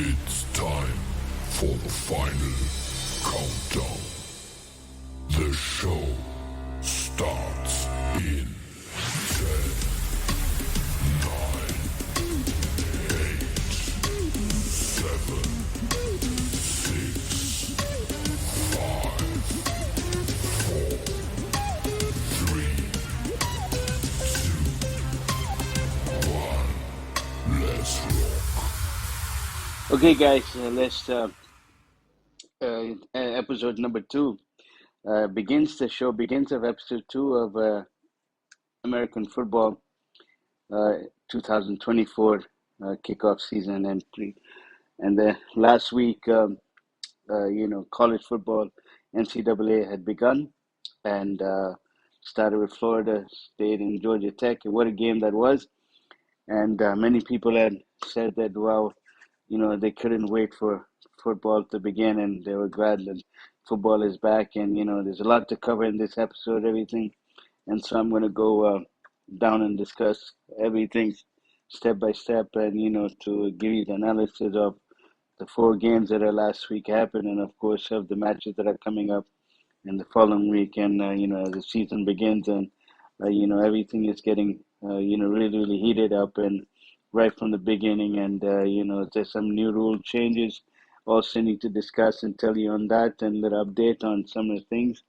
It's time for the final countdown. The show starts in 10, 9, 8, 7, 6, 5, 4, 3, 2, 1. Let's rock. Okay, guys, let's episode number 2 begins the show begins of episode 2 of American Football 2024 kickoff season entry. And last week, college football NCAA had begun and started with Florida State and Georgia Tech. And what a game that was! And many people had said that, well, they couldn't wait for football to begin, and they were glad that football is back. And there's a lot to cover in this episode, everything. And so I'm going to go down and discuss everything step by step, and to give you the analysis of the 4 games that are last week happened, and of course of the matches that are coming up in the following week. And as the season begins, and everything is getting really heated up, and right from the beginning. And there's some new rule changes also need to discuss and tell you on that, and an update on some of the things.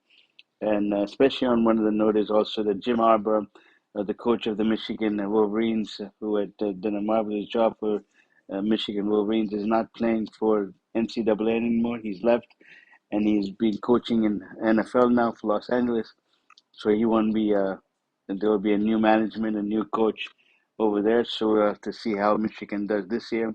And especially on one of the note is also that Jim Harbaugh, the coach of the Michigan Wolverines, who had done a marvelous job for Michigan Wolverines, is not playing for NCAA anymore. He's left, and he's been coaching in NFL now for Los Angeles. So he won't be. There will be a new management, a new coach over there. So we'll have to see how Michigan does this year.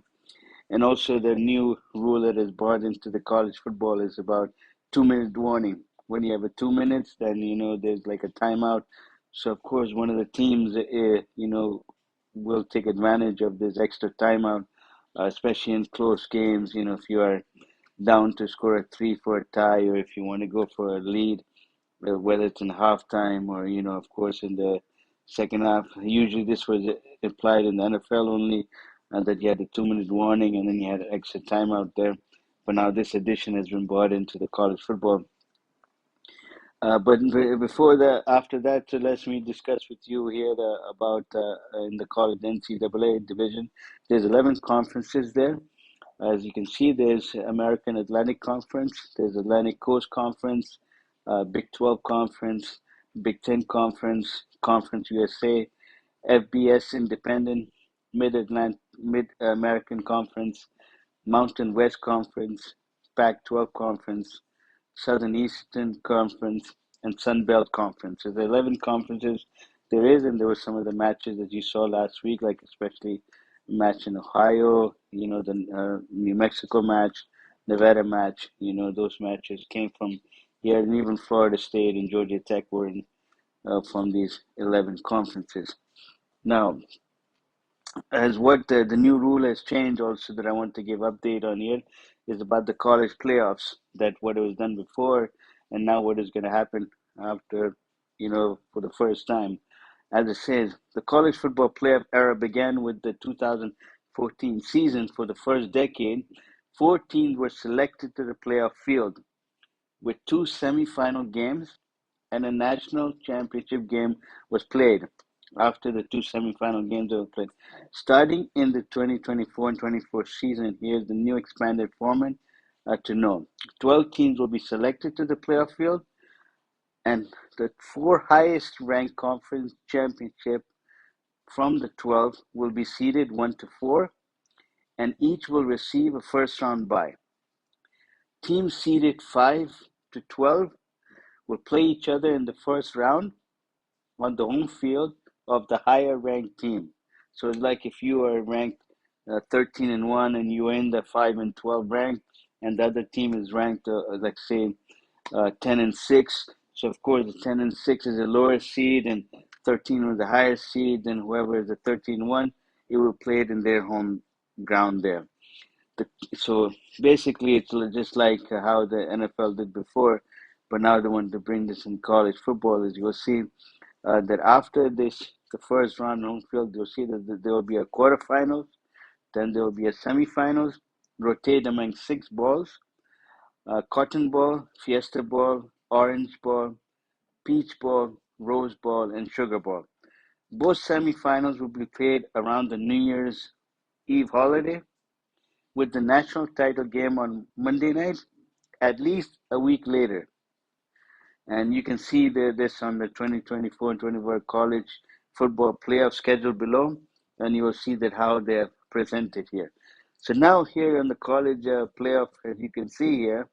And also the new rule that is brought into the college football is about 2-minute warning. When you have a 2 minutes, then there's like a timeout. So of course one of the teams, will take advantage of this extra timeout, especially in close games. If you are down to score a 3 for a tie, or if you want to go for a lead, whether it's in halftime or of course in the second half. Usually this was applied in the NFL only, that you had a 2-minute warning and then you had an extra timeout there. But now this addition has been brought into the college football. But before that, after that, so let me discuss with you here about in the college NCAA division. There's 11 conferences there. As you can see, there's American Atlantic Conference, there's Atlantic Coast Conference, Big 12 Conference, Big 10 Conference, Conference USA, FBS Independent, Mid-American Conference, Mountain West Conference, Pac-12 Conference, Southern Eastern Conference, and Sun Belt Conference. So the 11 conferences there is, and there were some of the matches that you saw last week, like especially a match in Ohio, the New Mexico match, Nevada match. Those matches came from here, and even Florida State and Georgia Tech were in, from these 11 conferences. Now, as what the new rule has changed also that I want to give update on here is about the college playoffs, that what was done before and now what is going to happen after, for the first time. As it says, the college football playoff era began with the 2014 season. For the first decade, 4 teams were selected to the playoff field, with 2 semifinal games and a national championship game was played after the 2 semifinal games were played. Starting in the 2024 and 24 season, here's the new expanded format to know. 12 teams will be selected to the playoff field, and the 4 highest ranked conference championship from the 12 will be seeded 1 to 4, and each will receive a first round bye. Teams seeded 5 to 12 will play each other in the first round on the home field of the higher ranked team. So it's like if you are ranked 13 and 1 and you are in the 5 and 12 rank, and the other team is ranked like say 10 and 6. So of course the 10 and 6 is the lower seed, and 13 was the higher seed. Then whoever is the 13-1, it will play it in their home ground there. So basically it's just like how the NFL did before, but now they want to bring this in college football. As you'll see that after this, the first round home field, you'll see that there will be a quarterfinals, then there will be a semifinals, rotate among six balls: cotton ball, fiesta ball, orange ball, peach ball, rose ball, and sugar ball. Both semifinals will be played around the New Year's Eve holiday, with the national title game on Monday night, at least a week later. And you can see this on the 2024 and 25 college football playoff schedule below, and you will see that how they're presented here. So now here on the college playoff, as you can see here,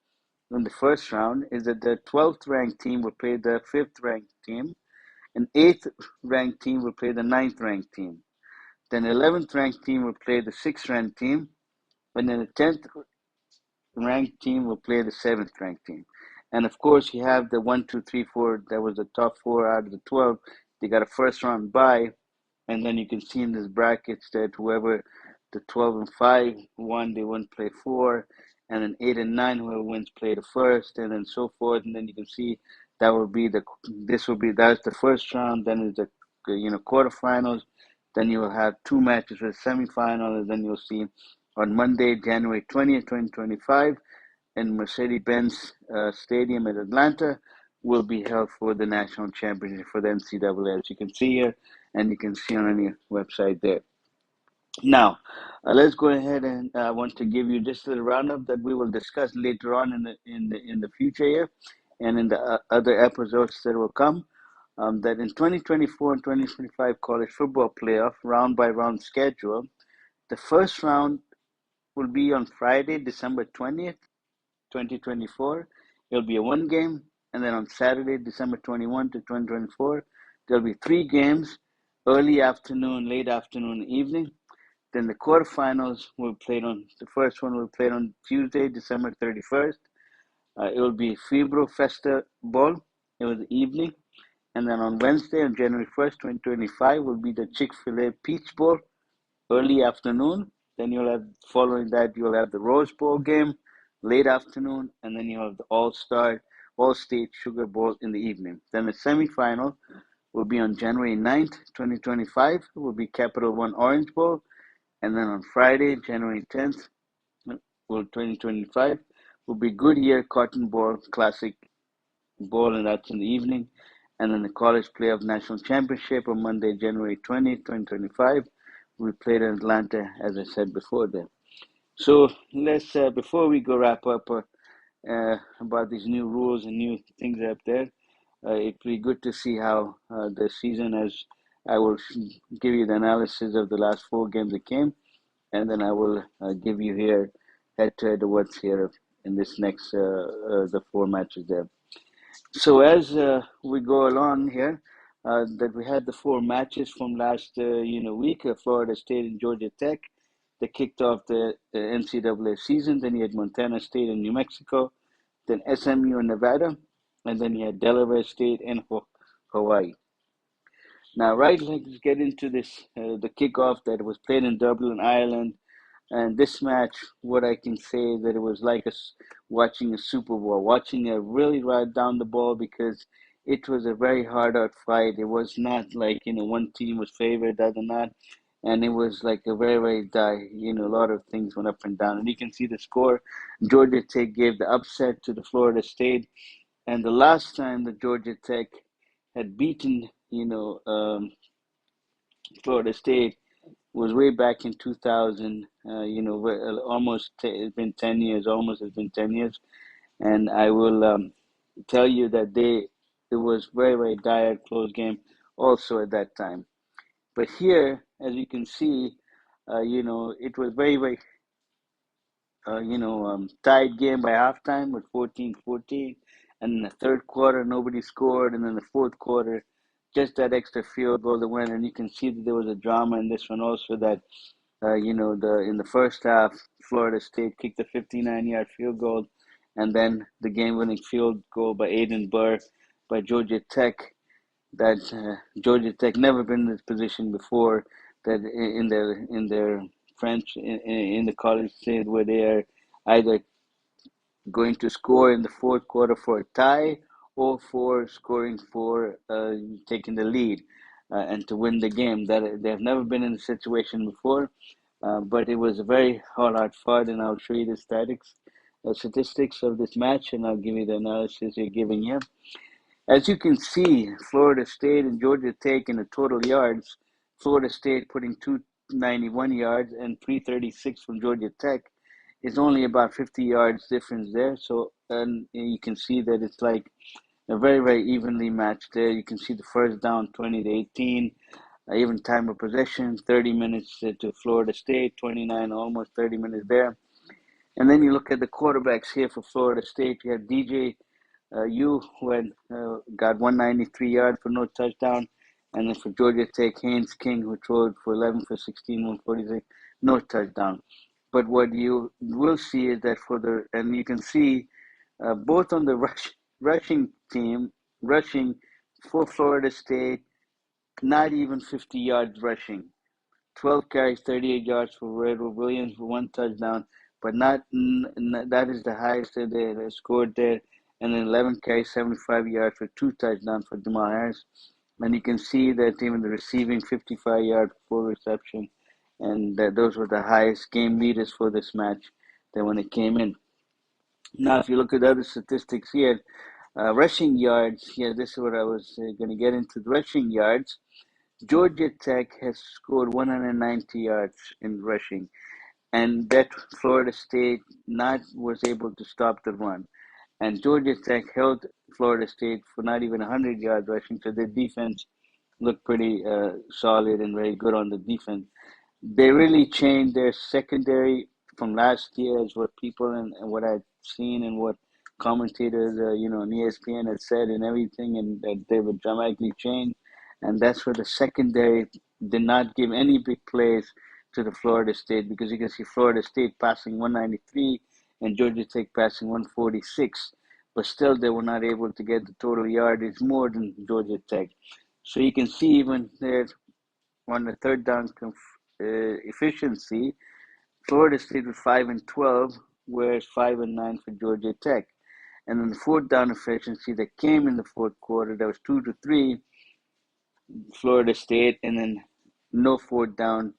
in the first round, is that the 12th ranked team will play the 5th ranked team, an 8th ranked team will play the 9th ranked team. Then 11th ranked team will play the 6th ranked team, and then the 10th ranked team will play the 7th ranked team. And of course, you have the 1, 2, 3, 4, that was the top 4 out of the 12. They got a first round bye, and then you can see in this brackets that whoever the 12 and 5 won, they won't play 4, and then 8 and 9, whoever wins, play the first, and then so forth. And then you can see that will be that's the first round. Then is the quarterfinals. Then you will have two matches for the semifinal, and then you'll see on Monday, January 20th, 2025, in Mercedes-Benz Stadium in Atlanta, will be held for the national championship for the NCAA, as you can see here, and you can see on any website there. Now, let's go ahead, and I want to give you just a little roundup that we will discuss later on in the future here, and in the other episodes that will come. That in 2024 and 2025 college football playoff round by round schedule, the first round will be on Friday, December 20th, 2024. It'll be a one game, and then on Saturday, December 21 to 2024, there'll be three games: early afternoon, late afternoon, evening. Then the quarterfinals will be played on, the first one will be played on Tuesday, December 31st. It will be Fibro Festa Ball. It was the evening. And then on Wednesday, on January 1st, 2025, will be the Chick-fil-A Peach Bowl, early afternoon. Then you'll have, following that, you'll have the Rose Bowl game, late afternoon. And then you'll have the All-State Sugar Bowl in the evening. Then the semifinal will be on January 9th, 2025. It will be Capital One Orange Bowl. And then on Friday, January 10th, 2025, will be Goodyear Cotton Bowl Classic Bowl, and that's in the evening. And then the College Playoff National Championship on Monday, January 20th, 2025, will be played in Atlanta, as I said before there. So let's, before we go wrap up about these new rules and new things up there, it'd be good to see how the season has. I will give you the analysis of the last four games that came, and then I will give you here head-to-head what's here in this next the four matches there. So as we go along here, that we had the four matches from last week: Florida State and Georgia Tech. They kicked off the NCAA season. Then you had Montana State and New Mexico, then SMU and Nevada, and then you had Delaware State and Hawaii. Now, right, let's get into this, the kickoff that was played in Dublin, Ireland. And this match, what I can say that it was like watching a Super Bowl, watching a really ride down the ball, because it was a very hard out fight. It was not like, one team was favored, the other not. And it was like a very, a lot of things went up and down. And you can see the score. Georgia Tech gave the upset to the Florida State. And the last time the Georgia Tech had beaten, Florida State was way back in 2000. It's been 10 years. Almost, it's been 10 years. And I will tell you that it was very dire, close game also at that time. But here, as you can see, it was very tied game by halftime with 14-14. And in the third quarter, nobody scored. And then the fourth quarter, just that extra field goal to win. And you can see that there was a drama in this one also, that, in the first half, Florida State kicked a 59-yard field goal. And then the game-winning field goal by Aiden Burr by Georgia Tech, that Georgia Tech never been in this position before, that in their French in the college state, where they are either going to score in the fourth quarter for a tie, or for scoring for taking the lead and to win the game. That they have never been in a situation before. But it was a very hard fought, and I'll show you the statistics of this match, and I'll give you the analysis you're giving here. As you can see, Florida State and Georgia Tech in the total yards, Florida State putting 291 yards and 336 from Georgia Tech is only about 50 yards difference there. So, and you can see that it's like a very evenly matched there. You can see the first down 20-18, even time of possession 30 minutes to Florida State, 29, almost 30 minutes there. And then you look at the quarterbacks here for Florida State. You have DJ you who had got 193 yards for no touchdown, and then for Georgia Tech, Haynes King who threw for 11 for 16, 146, no touchdown. But what you will see is that and you can see both on the rushing team, rushing for Florida State, not even 50 yards rushing. 12 carries, 38 yards for Edward Williams for one touchdown, but not that is the highest that they scored there. And then 11 carries, 75 yards for two touchdowns for Jamal Harris. And you can see that even the receiving 55 yard full reception, and that those were the highest game leaders for this match than when it came in. Now, if you look at the other statistics here, rushing yards, this is what I was going to get into. The rushing yards, Georgia Tech has scored 190 yards in rushing, and that Florida State not was able to stop the run. And Georgia Tech held Florida State for not even 100 yards rushing, so their defense looked pretty solid and very good on the defense. They really changed their secondary from last year, is what people and what I've seen and what commentators, on ESPN had said and everything, and that they would dramatically change. And that's where the secondary did not give any big plays to the Florida State, because you can see Florida State passing 193 and Georgia Tech passing 146, but still they were not able to get the total yardage more than Georgia Tech. So you can see even there on the third down efficiency, Florida State was 5-12, whereas 5-9 for Georgia Tech. And then the fourth down efficiency that came in the fourth quarter, that was 2-3 Florida State, and then no fourth down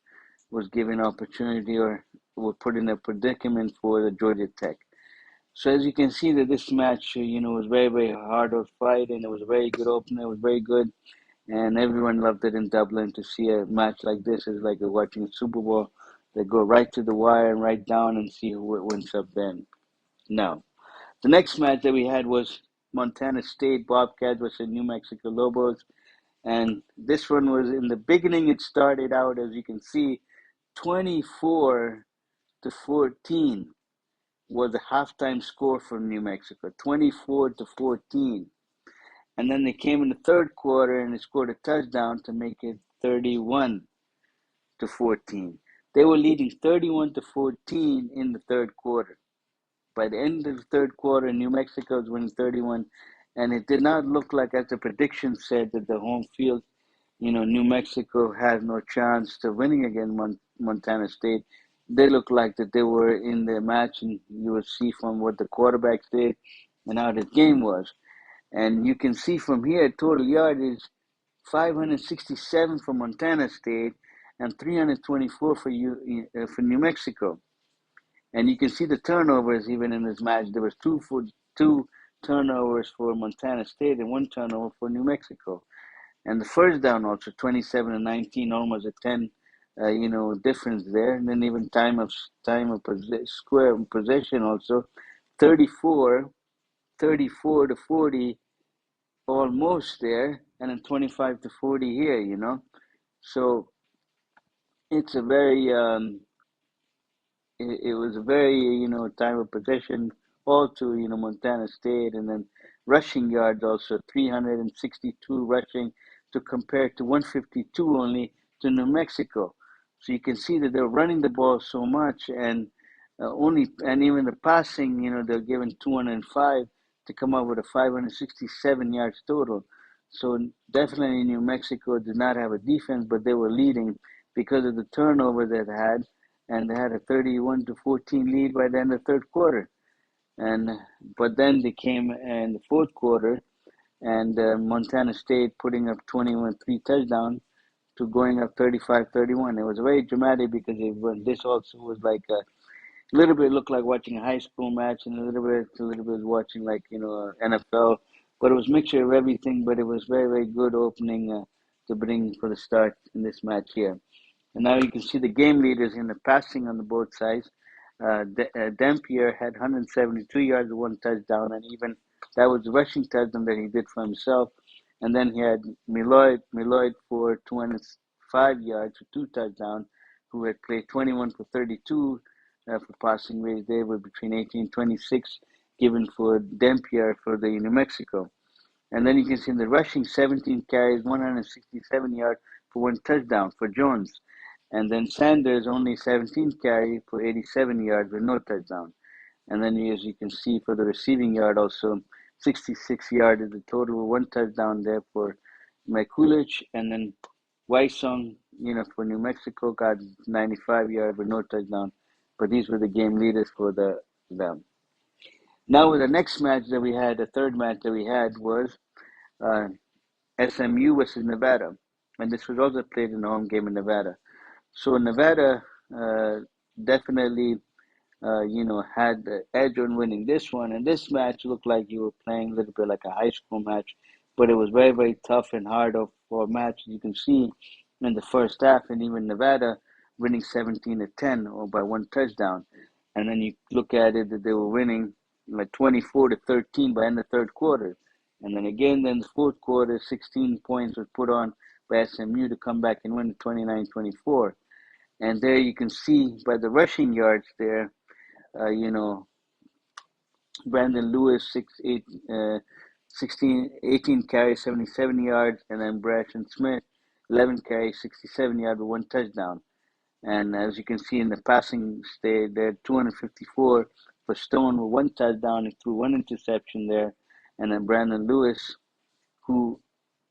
was given opportunity or were put in a predicament for the Georgia Tech. So as you can see that this match, was very hard to fight, and it was a very good opener. It was very good, and everyone loved it in Dublin. To see a match like this is like watching a Super Bowl. They go right to the wire and right down and see who wins up then. Now, the next match that we had was Montana State Bobcats versus New Mexico Lobos. And this one was, in the beginning, it started out, as you can see, 24-14 was the halftime score for New Mexico, 24-14. And then they came in the third quarter and they scored a touchdown to make it 31-14. They were leading 31-14 in the third quarter. By the end of the third quarter, New Mexico was winning 31, and it did not look like, as the prediction said, that the home field, New Mexico had no chance to winning against Montana State. They looked like that they were in the match, and you would see from what the quarterbacks did and how the game was. And you can see from here, total yardage, 567 for Montana State and 324 for New Mexico. And you can see the turnovers even in this match. There was two turnovers for Montana State and one turnover for New Mexico. And the first down also 27-19, almost a 10, difference there. And then even time of possession also 34 to 40, almost there, and then 25 to 40 here. So it's a very it was a very, time of possession all to, Montana State, and then rushing yards also 362 rushing to compare to 152 only to New Mexico. So you can see that they're running the ball so much, and even the passing, they're given 205 to come up with a 567 yards total. So definitely New Mexico did not have a defense, but they were leading because of the turnover they had, and they had a 31-14 lead by the end of the third quarter. But then they came in the fourth quarter, and Montana State putting up 21, 3 touchdowns to going up 35-31. It was very dramatic because this also was like a little bit looked like watching a high school match, and a little bit watching like NFL. But it was mixture of everything. But it was very very good opening to bring for the start in this match here. And now you can see the game leaders in the passing on the both sides. Dampier had 172 yards, one touchdown, and even that was the rushing touchdown that he did for himself. And then he had Miloyd for 205 yards for two touchdowns, who had played 21 for 32 for passing rates. They were between 18 and 26 given for Dampier for the New Mexico. And then you can see in the rushing, 17 carries, 167 yards for one touchdown for Jones. And then Sanders only 17 carry for 87 yards with no touchdown. And then as you can see for the receiving yard also, 66 yards is the total, one touchdown there for Mikulich. And then Wysong, for New Mexico got 95 yards with no touchdown. But these were the game leaders for them. Now with the next match that we had, the third match that we had was uh, SMU versus Nevada. And this was also played in the home game in Nevada. So Nevada definitely, had the edge on winning this one. And this match looked like you were playing a little bit like a high school match, but it was very, very tough and hard for a match. You can see in the first half, and even Nevada winning 17-10 or by one touchdown. And then you look at it that they were winning like 24-13 by end of third quarter. And then again, then the fourth quarter, 16 points was put on by SMU to come back and win 29-24. And there you can see by the rushing yards there, Brandon Lewis, 18 carries, 77 yards, and then Brashon Smith, 11 carries, 67 yards with one touchdown. And as you can see in the passing state, they're 254 for Stone with one touchdown and threw one interception there. And then Brandon Lewis, who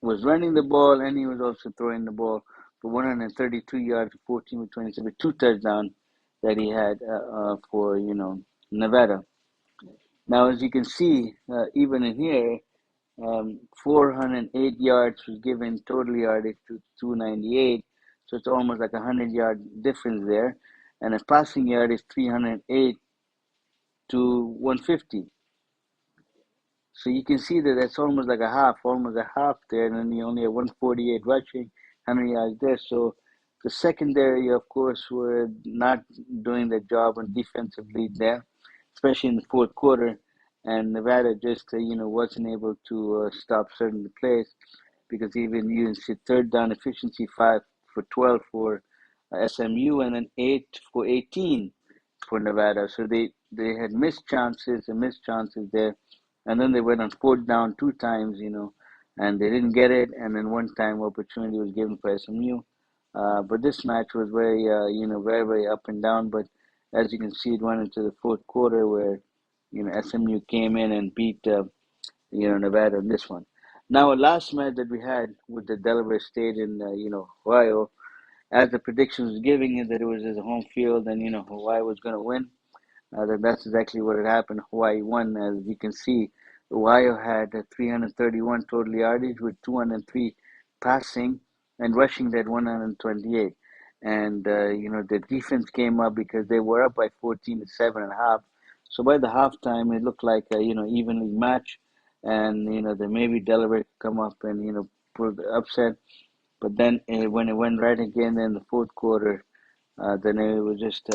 was running the ball and he was also throwing the ball for 132 yards, 14 with 27, with two touchdowns that he had for Nevada. Now, as you can see, even in here, 408 yards was given total yardage to 298, so it's almost like a 100-yard difference there, and a passing yard is 308 to 150. So you can see that that's almost a half there, and then you only have 148 rushing, 100 yards there. So the secondary, of course, were not doing their job on defensively there, especially in the fourth quarter. And Nevada just, wasn't able to stop certain plays because even you see third down efficiency 5 for 12 for SMU and then 8 for 18 for Nevada. So they had missed chances there. And then they went on fourth down two times, and they didn't get it. And then one time opportunity was given for SMU. But this match was very, very, very up and down. But as you can see, it went into the fourth quarter where, SMU came in and beat, Nevada in this one. Now, a last match that we had with the Delaware State in, Ohio, as the predictions was giving it that it was as a home field and, Hawaii was going to win. That's exactly what had happened. Hawaii won. As you can see, Ohio had 331 total yardage with 203 passing and rushing that 128. And, the defense came up because they were up by 14 to 7.5. So by the halftime, it looked like a, evenly matched. And, that maybe Delaware could come up and, pull the upset. But then when it went right again in the fourth quarter, then it was just,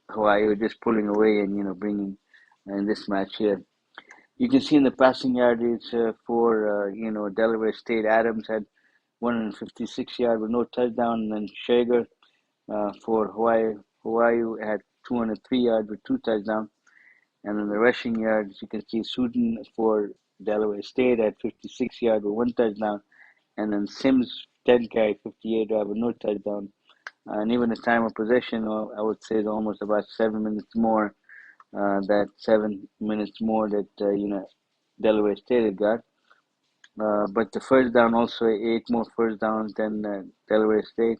Hawaii were just pulling away and bringing in this match here. You can see in the passing yardage for Delaware State, Adams had 156 yards with no touchdown, and then Shager for Hawaii had 203 yards with two touchdowns, and then the rushing yards you can see Sutton for Delaware State had 56 yards with one touchdown, and then Sims 10 carry 58 yards with no touchdown. And even the time of possession, I would say, is almost about 7 minutes more. That 7 minutes more that Delaware State had got. But the first down also 8 more first downs than Delaware State.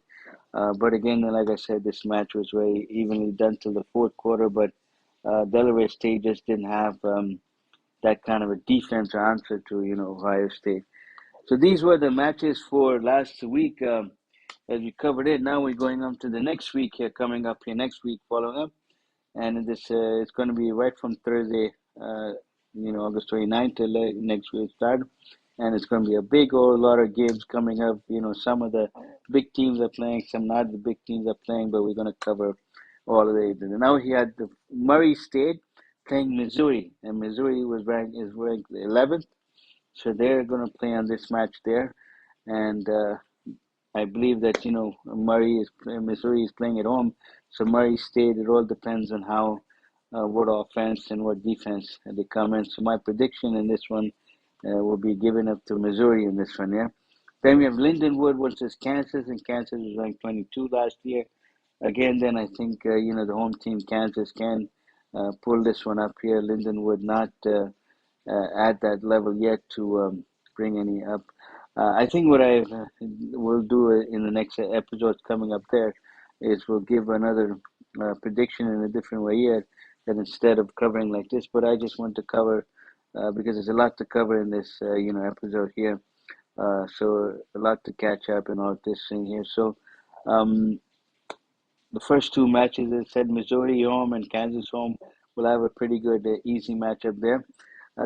But again, like I said, this match was very evenly done till the fourth quarter. But Delaware State just didn't have that kind of a defense or answer to Ohio State. So these were the matches for last week. As we covered it, now we're going on to the next week here, coming up here next week, following up. And this it's going to be right from Thursday, uh, August 29th till next week start. And it's going to be a big old lot of games coming up. Some of the big teams are playing, some not the big teams are playing, but we're going to cover all of it. And now he had the Murray State playing Missouri, and Missouri is ranked 11th, so they're going to play on this match there. And I believe that Missouri is playing at home, so Murray State. It all depends on how what offense and what defense they come in. So my prediction in this one will be given up to Missouri in this one. Yeah. Then we have Lindenwood versus Kansas, and Kansas was ranked 22 last year. Again, then I think the home team Kansas can pull this one up here. Lindenwood not at that level yet to bring any up. I think what I will do in the next episodes coming up there is we'll give another prediction in a different way here, that instead of covering like this. But I just want to cover because there's a lot to cover in this episode here. So a lot to catch up and all this thing here. So um, the first two matches, as I said, Missouri home and Kansas home, will have a pretty good, easy matchup there.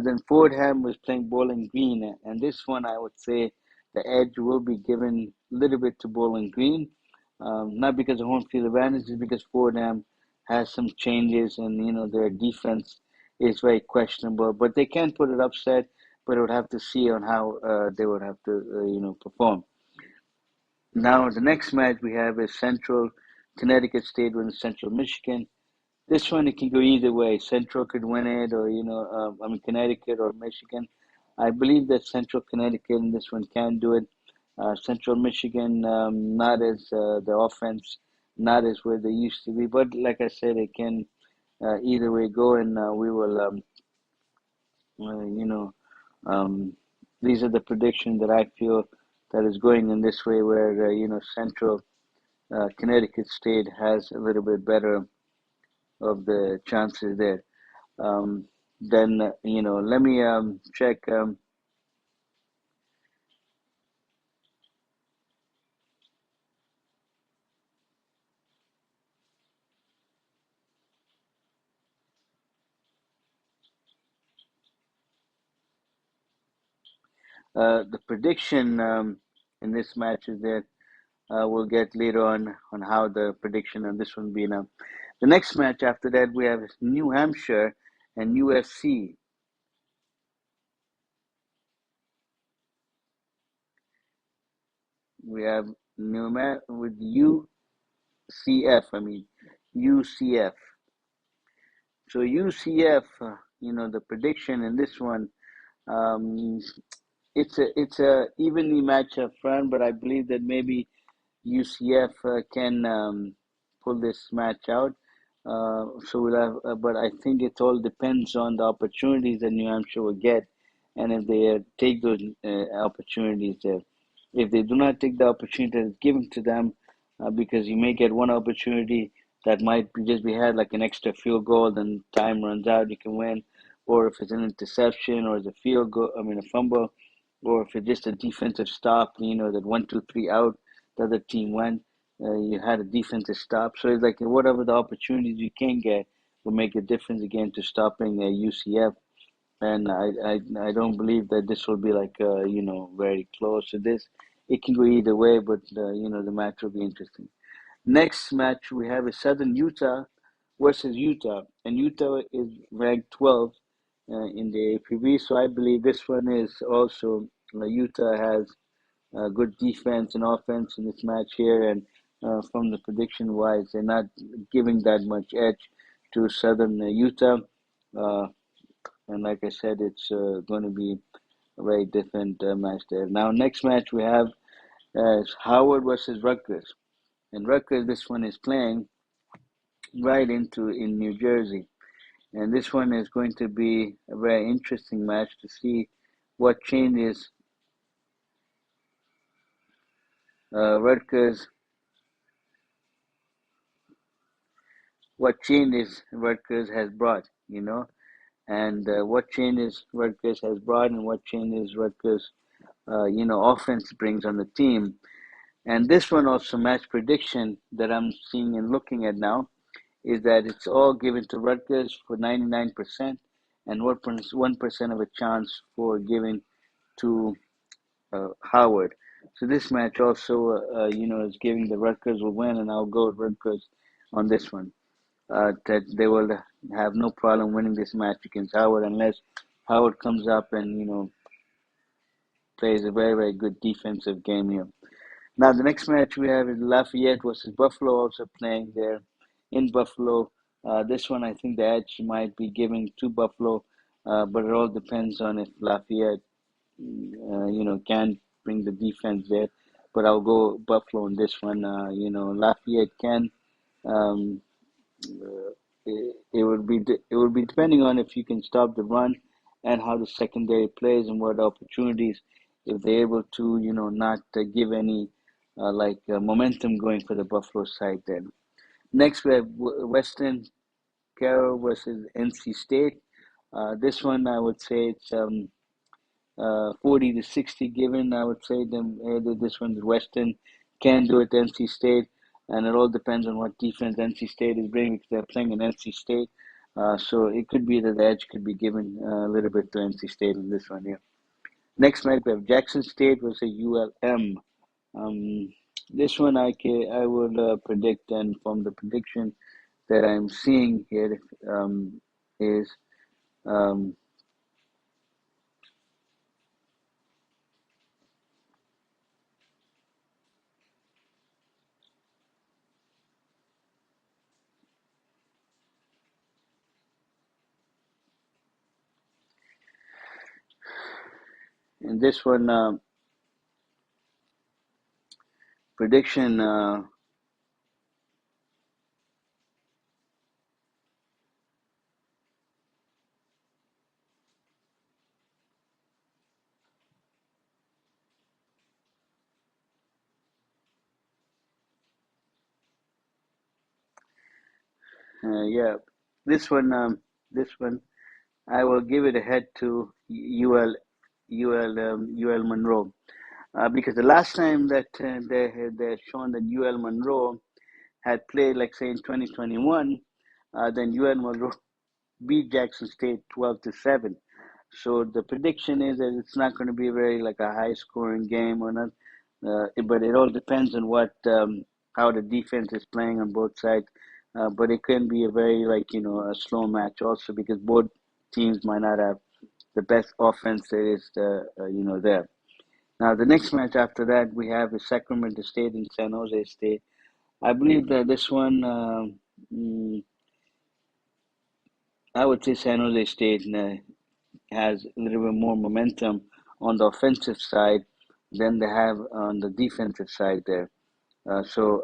Then Fordham was playing Bowling Green, and this one I would say the edge will be given a little bit to Bowling Green, not because of home field advantage, just because Fordham has some changes, and their defense is very questionable. But they can put it upset, but it would have to see on how they would have to perform. Now the next match we have is Central Connecticut State versus Central Michigan. This one it can go either way. Central could win it, or Connecticut or Michigan. I believe that Central Connecticut in this one can do it. Central Michigan, not as the offense, not as where they used to be. But like I said, it can either way go, and we will, uh, you know, um, these are the predictions that I feel that is going in this way, where Central Connecticut State has a little bit better of the chances there. Then let me check the prediction in this match is that we'll get later on how the prediction on this one be now. The next match after that we have New Hampshire and USC. We have with UCF. I mean UCF. So UCF, the prediction in this one. Um, it's a evenly matched up front, but I believe that maybe UCF can pull this match out. So we'll have, but I think it all depends on the opportunities that New Hampshire will get, and if they take those opportunities there. If they do not take the opportunity that's given to them, because you may get one opportunity that might just be had like an extra field goal, then time runs out, you can win, or if it's an interception or it's a field goal, I mean a fumble, or if it's just a defensive stop, that 1, 2, 3 out, the other team went. You had a defensive stop, so it's like whatever the opportunities you can get will make a difference again to stopping UCF. And I don't believe that this will be like very close to this. It can go either way, but the match will be interesting. Next match we have is Southern Utah versus Utah, and Utah is ranked 12 in the APB. So I believe this one is also Utah has good defense and offense in this match here, and from the prediction wise, they're not giving that much edge to Southern Utah. Uh, and like I said, it's going to be a very different match there. Now, next match we have is Howard versus Rutgers, and Rutgers this one is playing right into in New Jersey, and this one is going to be a very interesting match to see what changes Rutgers Rutgers has brought, and what changes Rutgers has brought and what changes Rutgers offense brings on the team. And this one also match prediction that I'm seeing and looking at now is that it's all given to Rutgers for 99% and 1% of a chance for giving to Howard. So this match also, is giving the Rutgers will win, and I'll go with Rutgers on this one. That they will have no problem winning this match against Howard unless Howard comes up and plays a very very good defensive game here. Now the next match we have is Lafayette versus Buffalo, also playing there in Buffalo. This one I think the edge might be given to Buffalo, but it all depends on if Lafayette can bring the defense there. But I'll go Buffalo on this one. Lafayette can. Um, it would be depending on if you can stop the run and how the secondary plays and what opportunities if they're able to not give any momentum going for the Buffalo side. Then next we have Western Carroll versus NC State. This one I would say it's 40 to 60 given. I would say them this one's Western can do it. NC State, and it all depends on what defense NC State is bringing because they're playing in NC State. So it could be that the edge could be given a little bit to NC State in this one here. Next match we have Jackson State versus ULM. Um, this one I would predict, and from the prediction that I'm seeing here is um, in this one prediction. Yeah, this one, I will give it a head to UL Monroe, because the last time that they had shown that UL Monroe had played, like say in 2021, then UL Monroe beat Jackson State 12-7. So the prediction is that it's not going to be very like a high scoring game or not, but it all depends on what how the defense is playing on both sides. But it can be a very a slow match also because both teams might not have the best offense there is there. Now the next match after that we have is Sacramento State and San Jose State. I believe that this one. I would say San Jose State has a little bit more momentum on the offensive side than they have on the defensive side there. So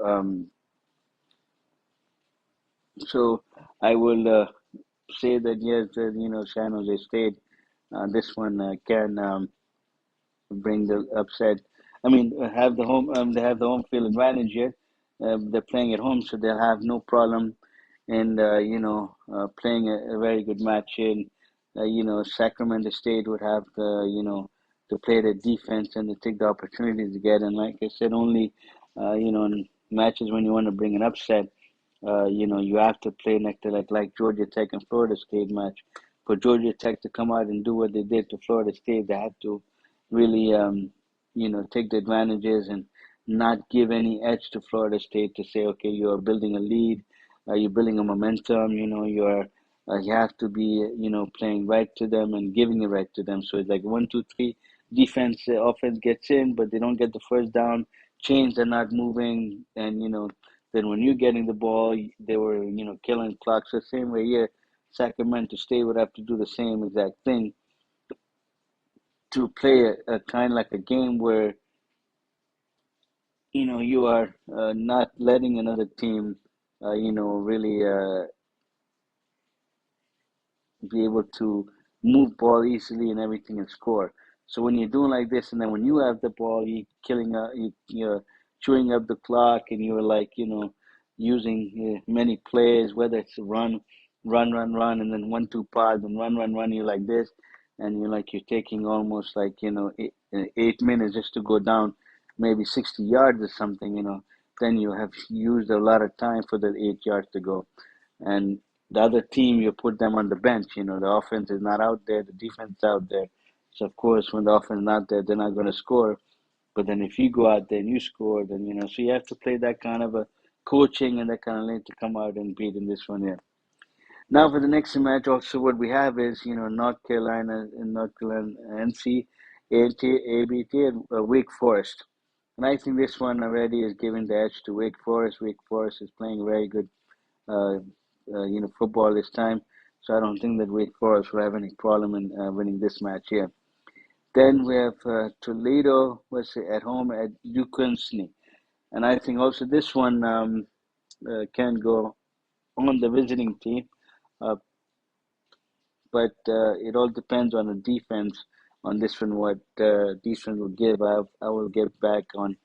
I will say that yes, San Jose State, this one can bring the upset. I mean, have the home. They have the home field advantage here. They're playing at home, so they'll have no problem in playing a very good match. In Sacramento State would have the to play the defense and to take the opportunities to get. And like I said, only in matches when you want to bring an upset, you have to play next to like Georgia Tech and Florida State match. For Georgia Tech to come out and do what they did to Florida State, they had to really, take the advantages and not give any edge to Florida State to say, okay, you are building a lead, you're building a momentum, you have to be, playing right to them and giving it right to them. So it's like 1, 2, 3, defense, offense gets in, but they don't get the first down. Chains are not moving, and then when you're getting the ball, they were killing clocks. The same way here, Sacramento State would have to do the same exact thing to play a kind of like a game where you are not letting another team really be able to move ball easily and everything and score. So when you're doing like this, and then when you have the ball, you're chewing up the clock, and you're using many plays, whether it's run, and then 1-2 pods, and run. You're like this. and you're taking almost like 8 minutes just to go down maybe 60 yards or something, then you have used a lot of time for the 8 yards to go. And the other team, you put them on the bench. The offense is not out there, the defense is out there. So of course, when the offense is not there, they're not going to score. But then if you go out there and you score, then so you have to play that kind of a coaching and that kind of thing to come out and beat in this one here. Now for the next match, also what we have is North Carolina NCAA and Wake Forest, and I think this one already is giving the edge to Wake Forest. Wake Forest is playing very good, uh, football this time, so I don't think that Wake Forest will have any problem in winning this match here. Then we have Toledo was at home at Duquesne, and I think also this one can go on the visiting team. Uh, but it all depends on the defense on this one. What defense will give, I will get back on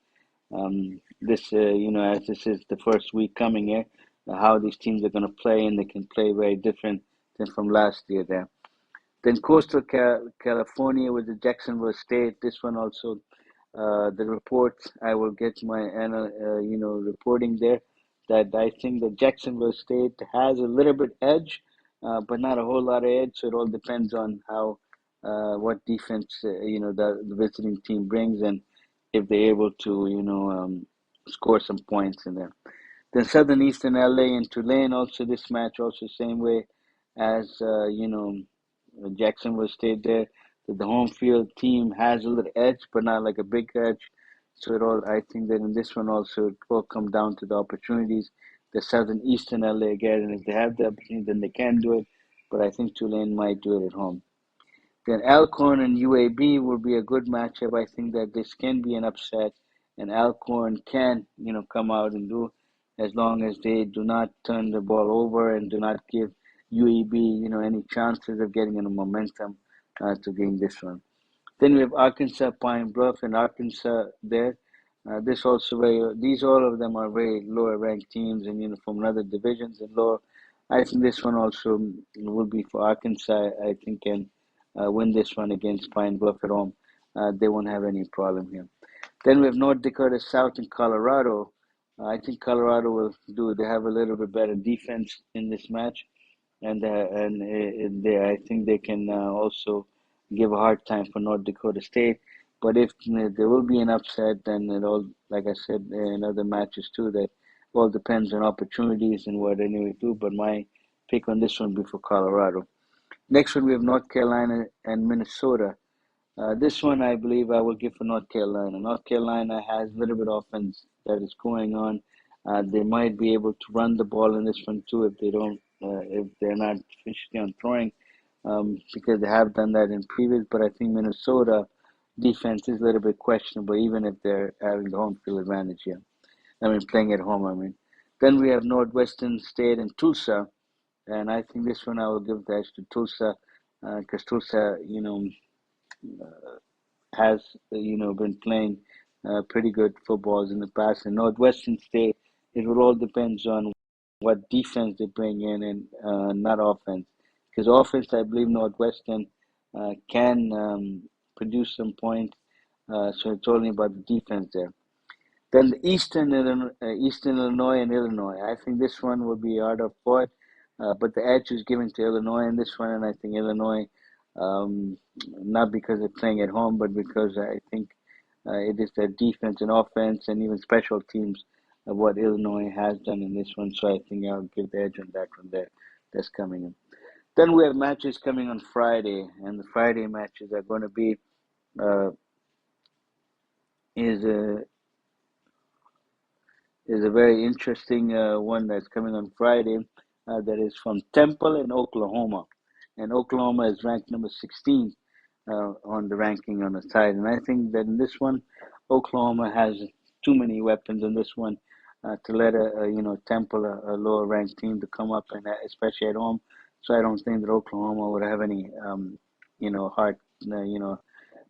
this. As this is the first week coming here, how these teams are going to play, and they can play very different than from last year there. Then Coastal California with the Jacksonville State. This one also, the reports I will get my reporting there that I think that Jacksonville State has a little bit edge, but not a whole lot of edge. So it all depends on how what defense the visiting team brings, and if they're able to score some points in there. Then Southern Eastern LA and Tulane, also this match also same way as Jacksonville State there. That the home field team has a little edge, but not like a big edge. So it all, I think that in this one also it will come down to the opportunities. The Southern Eastern LA get, and if they have the opportunity, then they can do it. But I think Tulane might do it at home. Then Alcorn and UAB will be a good matchup. I think that this can be an upset, and Alcorn can, come out and do, as long as they do not turn the ball over and do not give UAB, any chances of getting any momentum to gain this one. Then we have Arkansas Pine Bluff and Arkansas there. This also these all of them are very lower ranked teams, and from other divisions and lower. I think this one also will be for Arkansas. I think can win this one against Pine Bluff at home. They won't have any problem here. Then we have North Dakota South and Colorado. I think Colorado will do. They have a little bit better defense in this match, and they, I think they can also give a hard time for North Dakota State. But if there will be an upset, then it all, like I said in other matches too, that all depends on opportunities and what anyway do. But my pick on this one will be for Colorado. Next one we have North Carolina and Minnesota. This one I believe I will give for North Carolina. North Carolina has a little bit of offense that is going on. They might be able to run the ball in this one too if they're not efficient on throwing, because they have done that in previous. But I think Minnesota defense is a little bit questionable, even if they're having the home field advantage here. I mean, playing at home. I mean, then we have Northwestern State and Tulsa, and I think this one I will give the edge to Tulsa, because Tulsa, has been playing pretty good footballs in the past. And Northwestern State, it will all depends on what defense they bring in and not offense. Because offense, I believe Northwestern can produce some points. So it's only about the defense there. Then the Eastern Illinois and Illinois. I think this one will be harder fought, but the edge is given to Illinois in this one, and I think Illinois, not because they're playing at home, but because I think it is their defense and offense and even special teams of what Illinois has done in this one. So I think I'll give the edge on that one there. That's coming in. Then we have matches coming on Friday, and the Friday matches are going to be uh, is a is a very interesting one that's coming on Friday. That is from Temple in Oklahoma, and Oklahoma is ranked number 16 on the ranking on the side. And I think that in this one, Oklahoma has too many weapons in this one to let Temple, a lower ranked team, to come up, and especially at home. So I don't think that Oklahoma would have any hard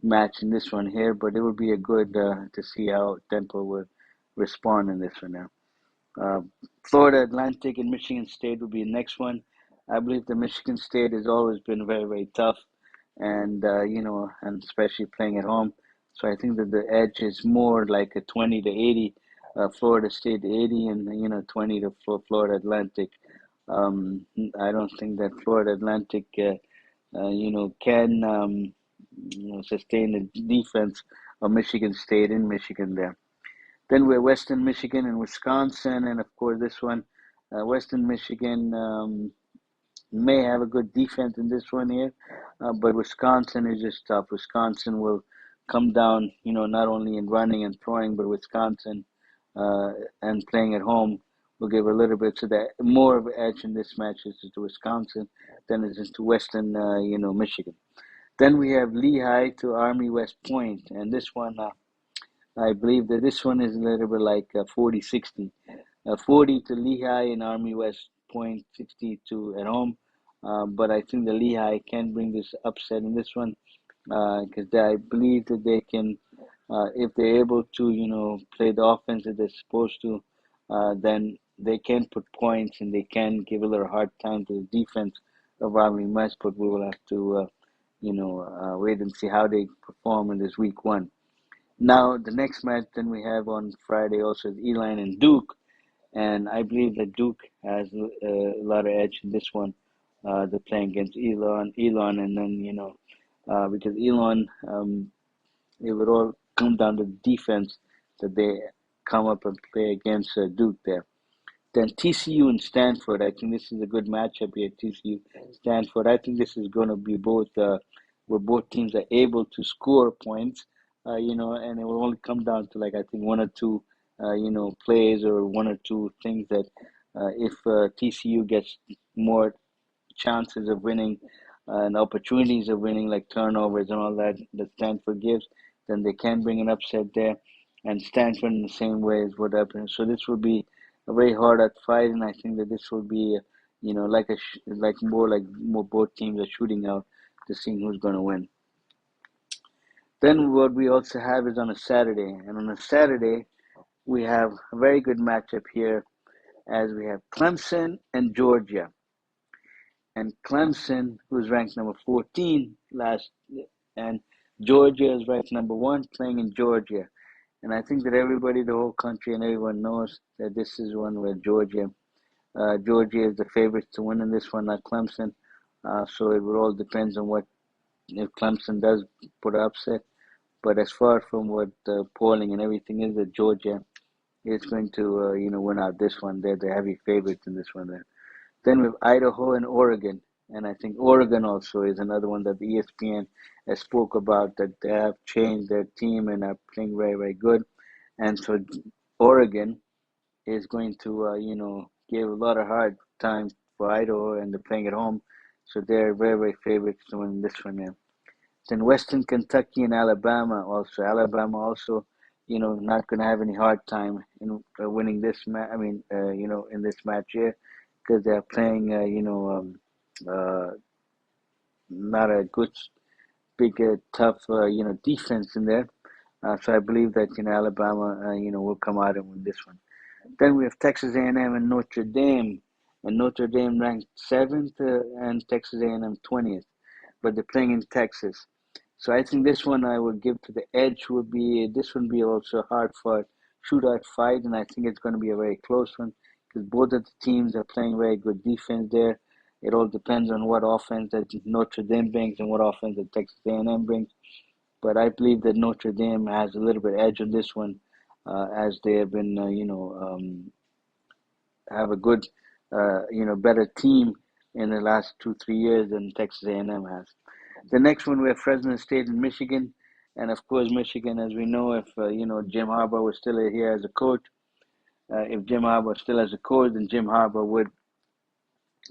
match in this one here. But it would be a good to see how Temple would respond in this one now. Uh, Florida Atlantic and Michigan State will be the next one. I believe the Michigan State has always been very, very tough. and and especially playing at home. So I think that the edge is more like a 20-80, Florida State 80, and 20 to Florida Atlantic. I don't think that Florida Atlantic, can sustain the defense of Michigan State in Michigan there. Then we're Western Michigan and Wisconsin, and of course this one, Western Michigan. May have a good defense in this one here, but Wisconsin is just tough. Wisconsin will come down, not only in running and throwing, but Wisconsin uh, and playing at home will give a little bit so that more of an edge in this match is to Wisconsin than it is to Western, Michigan. Then we have Lehigh to Army West Point, and this one, I believe that this one is a little bit like 40-60. 40 to Lehigh and Army West Point, 60 to at home. But I think the Lehigh can bring this upset in this one because I believe that they can, if they're able to, play the offense that they're supposed to, then they can put points and they can give a little hard time to the defense of Army West. But we will have to, wait and see how they perform in this week one. Now, the next match then we have on Friday also is Elon and Duke. And I believe that Duke has a lot of edge in this one. They're playing against Elon, and then because Elon, it would all come down to defense that they come up and play against Duke there. Then TCU and Stanford. I think this is a good matchup here. TCU, Stanford. I think this is going to be both where both teams are able to score points. And it will only come down to like I think one or two, plays or one or two things that if TCU gets more chances of winning and opportunities of winning, like turnovers and all that that Stanford gives, then they can bring an upset there. And Stanford in the same way is what happened. So this will be a very hard at fight, and I think that this will be, like more both teams are shooting out to see who's going to win. Then what we also have is on a Saturday, and on a Saturday we have a very good matchup here as we have Clemson and Georgia. And Clemson, who's ranked number 14 last, and Georgia is ranked number one, playing in Georgia. And I think that everybody, the whole country, and everyone knows that this is one where Georgia is the favorite to win in this one, not Clemson. So it will all depends on what if Clemson does put an upset. But as far from what polling and everything is, that Georgia is going to win out this one. They're the heavy favorites in this one. Then we have Idaho and Oregon, and I think Oregon also is another one that the ESPN has spoke about that they have changed their team and are playing very very good, and so Oregon is going to give a lot of hard time for Idaho, and they're playing at home, so they're very very favorites to win this one. Yeah. Then Western Kentucky and Alabama also. Alabama also, not going to have any hard time in winning this match. I mean, in this match here, because they're playing, not a good, big, tough, defense in there. So I believe that Alabama, will come out and win this one. Then we have Texas A&M and Notre Dame, and Notre Dame ranked seventh, and Texas A&M 20th, but they're playing in Texas. So I think this one I would give to the edge would be this would be also a hard fought shootout fight, and I think it's going to be a very close one because both of the teams are playing very good defense there. It all depends on what offense that Notre Dame brings and what offense that Texas A&M brings. But I believe that Notre Dame has a little bit edge on this one, as they have been, have a good, better team in the last 2-3 years than Texas A&M has. The next one we have Fresno State and Michigan, and of course Michigan, as we know, if Jim Harbaugh was still here as a coach, if Jim Harbaugh still as a coach, then Jim Harbaugh would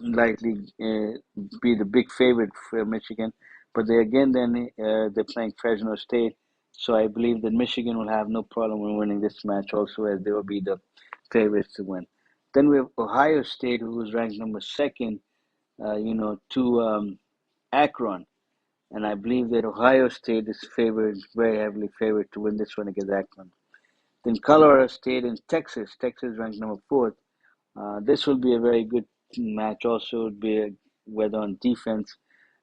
likely be the big favorite for Michigan. But they're playing Fresno State, so I believe that Michigan will have no problem in winning this match also, as they will be the favorites to win. Then we have Ohio State, who is ranked number second, to Akron. And I believe that Ohio State is favored, very heavily favored to win this one against Akron. Then Colorado State and Texas. Texas ranked number fourth. This will be a very good match. Also, would be whether on defense,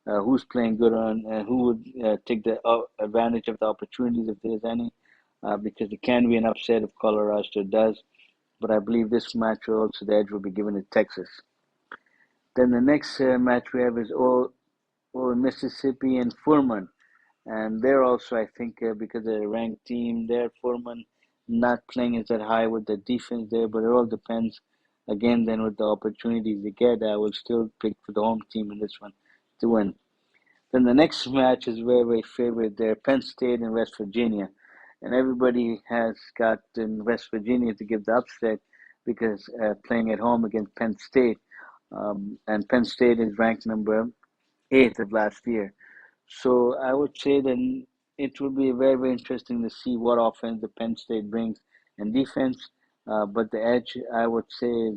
who's playing good on, who would take the advantage of the opportunities if there's any, because it can be an upset if Colorado does. But I believe this match will also the edge will be given to Texas. Then the next match we have is Mississippi and Furman. And they're also, I think, because they're a ranked team, they're Foreman not playing as that high with the defense there, but it all depends. Again, then with the opportunities they get, I will still pick for the home team in this one to win. Then the next match is very, very favorite there, Penn State and West Virginia. And everybody has got in West Virginia to give the upset because playing at home against Penn State. And Penn State is ranked number 8th of last year. So I would say that it will be very, very interesting to see what offense the Penn State brings and defense. But the edge, I would say,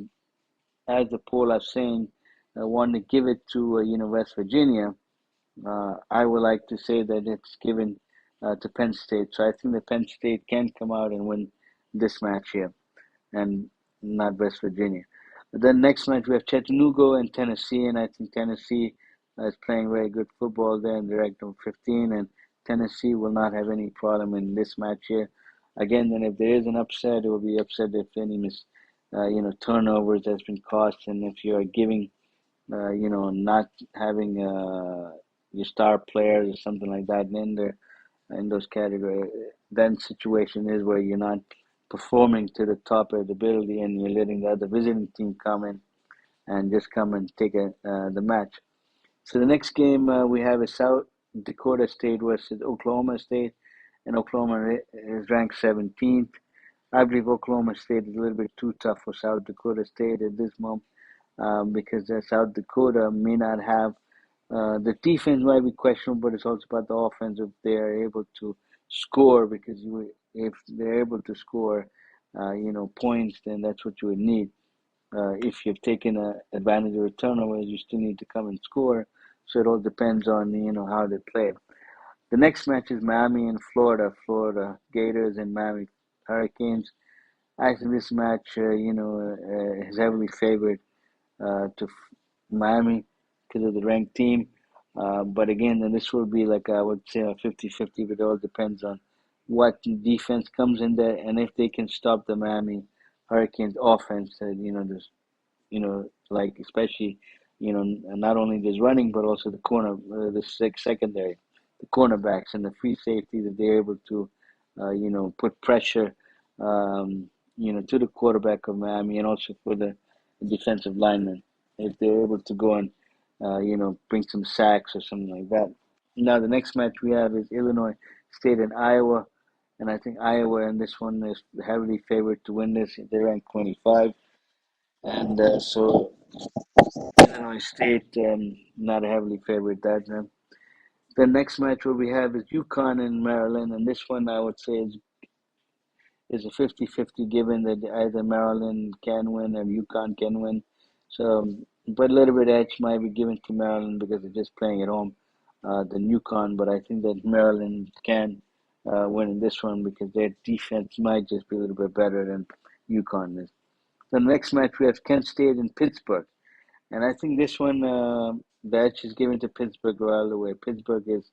as the poll are saying, want to give it to West Virginia. I would like to say that it's given to Penn State. So I think that Penn State can come out and win this match here, and not West Virginia. Then next match we have Chattanooga and Tennessee, and I think Tennessee is playing very good football there, and they're ranked number 15, and Tennessee will not have any problem in this match here. Again, then if there is an upset, it will be upset if any turnovers has been caused, and if you are giving, not having your star players or something like that in those categories, then situation is where you're not performing to the top of the ability and you're letting the other visiting team come in and just come and take the match. So the next game we have is South Dakota State versus Oklahoma State, and Oklahoma is ranked 17th. I believe Oklahoma State is a little bit too tough for South Dakota State at this moment because South Dakota may not have the defense might be questionable, but it's also about the offense if they are able to score. Because if they're able to score, points, then that's what you would need. If you've taken advantage of the turnovers, you still need to come and score. So it all depends on how they play. The next match is Miami and Florida. Florida Gators and Miami Hurricanes. I think this match, is heavily favored to Miami because of the ranked team. But again, then this will be like I would say a 50-50, but it all depends on what defense comes in there and if they can stop the Miami Hurricanes offense. There's like especially not only just running but also the corner, the secondary, the cornerbacks and the free safety that they're able to, put pressure, to the quarterback of Miami and also for the defensive linemen if they're able to go and, bring some sacks or something like that. Now the next match we have is Illinois State and Iowa, and I think Iowa in this one is heavily favored to win this. They're ranked 25, and so Illinois State not heavily favored that. The next match what we have is UConn and Maryland, and this one I would say is a 50-50 given that either Maryland can win or UConn can win. So, but a little bit edge might be given to Maryland because they're just playing at home than UConn. But I think that Maryland can win in this one because their defense might just be a little bit better than UConn is. The next match we have Kent State and Pittsburgh. And I think this one, the edge is given to Pittsburgh all the way. Pittsburgh is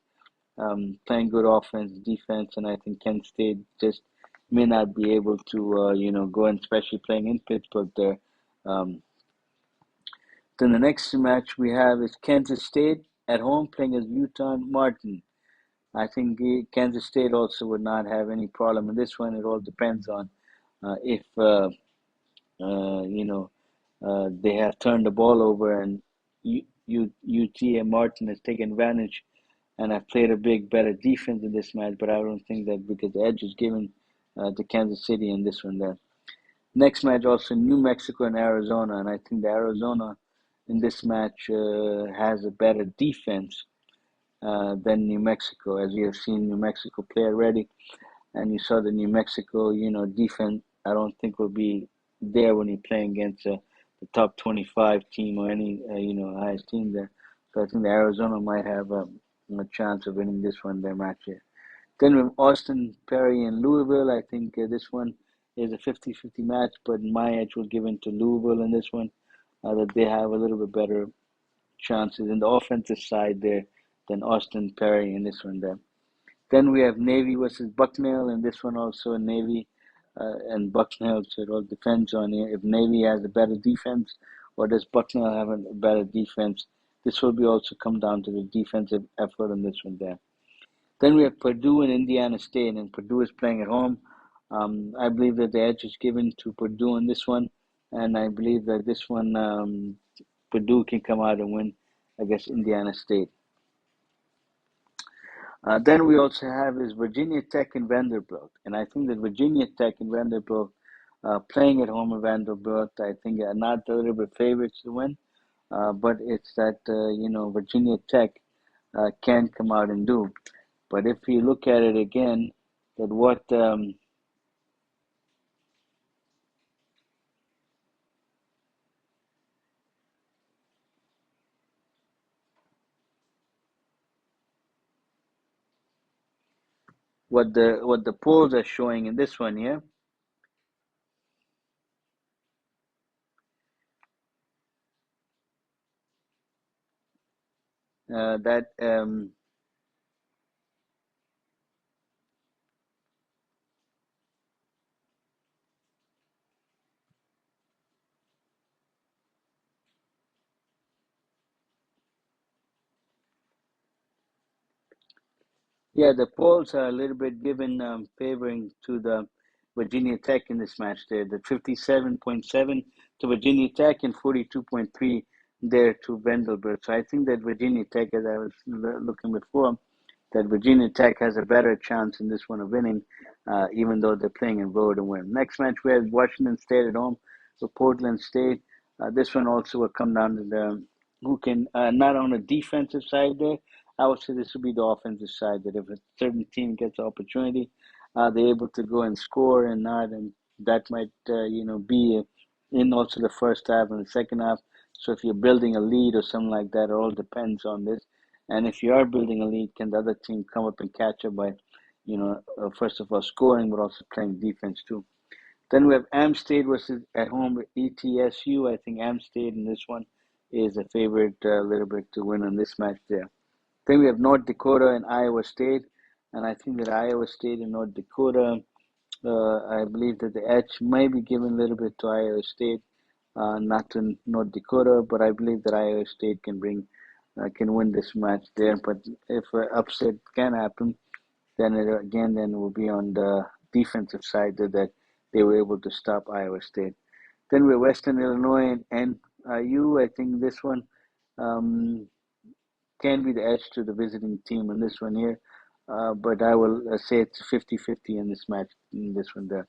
playing good offense, defense, and I think Kent State just may not be able to, go and especially playing in Pittsburgh there. Um, then the next match we have is Kansas State at home playing as Utah Martin. I think Kansas State also would not have any problem in this one. It all depends on if they have turned the ball over and UT and Martin has taken advantage and have played a better defense in this match. But I don't think that because the edge is given to Kansas City in this one there. Next match also New Mexico and Arizona, and I think the Arizona in this match has a better defense than New Mexico, as you have seen New Mexico play already, and you saw the New Mexico, defense. I don't think will be there when you're playing against the top 25 team or any highest team there. So I think the Arizona might have a chance of winning this one their match here. Then with Austin Perry and Louisville, I think this one is a 50-50 match, but my edge will give in to Louisville in this one, that they have a little bit better chances in the offensive side there than Austin Perry in this one there. Then we have Navy versus Bucknell, and this one also Navy and Bucknell. So it all depends on if Navy has a better defense or does Bucknell have a better defense. This will be also come down to the defensive effort on this one there. Then we have Purdue and Indiana State, and Purdue is playing at home. I believe that the edge is given to Purdue in this one, and I believe that this one Purdue can come out and win against Indiana State. Then we also have is Virginia Tech and Vanderbilt, and I think that Virginia Tech and Vanderbilt playing at home at Vanderbilt, I think are not a little bit favorites to win, but it's that Virginia Tech can come out and do. But if you look at it again, that what the polls are showing in this one here, that yeah, the polls are a little bit given favoring to the Virginia Tech in this match there. The 57.7 to Virginia Tech and 42.3 there to Vanderbilt. So I think that Virginia Tech, as I was looking before, that Virginia Tech has a better chance in this one of winning, even though they're playing in road and win. Next match we have Washington State at home for Portland State. This one also will come down to the who can not on the defensive side there. I would say this would be the offensive side that if a certain team gets the opportunity, they're able to go and score and not, and that might be in also the first half and the second half. So if you're building a lead or something like that, it all depends on this. And if you are building a lead, can the other team come up and catch up by, first of all scoring, but also playing defense too. Then we have Am State versus at home with ETSU. I think Am State in this one is a favorite a little bit to win on this match there. Then we have North Dakota and Iowa State, and I think that Iowa State and North Dakota, I believe that the edge may be given a little bit to Iowa State, not to North Dakota, but I believe that Iowa State can win this match there. But if an upset can happen, then it will be on the defensive side that they were able to stop Iowa State. Then we have Western Illinois and NIU. I think this one um, can be the edge to the visiting team in this one here. But I will say it's 50-50 in this match, in this one there.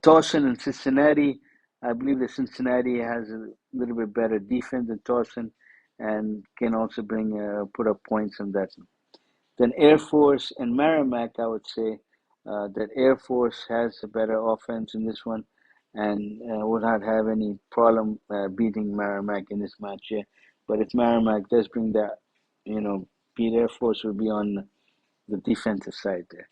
Towson and Cincinnati. I believe that Cincinnati has a little bit better defense than Towson and can also put up points on that. Then Air Force and Merrimack, I would say that Air Force has a better offense in this one and will not have any problem beating Merrimack in this match here. But if Merrimack does bring that, beat Air Force will be on the defensive side there.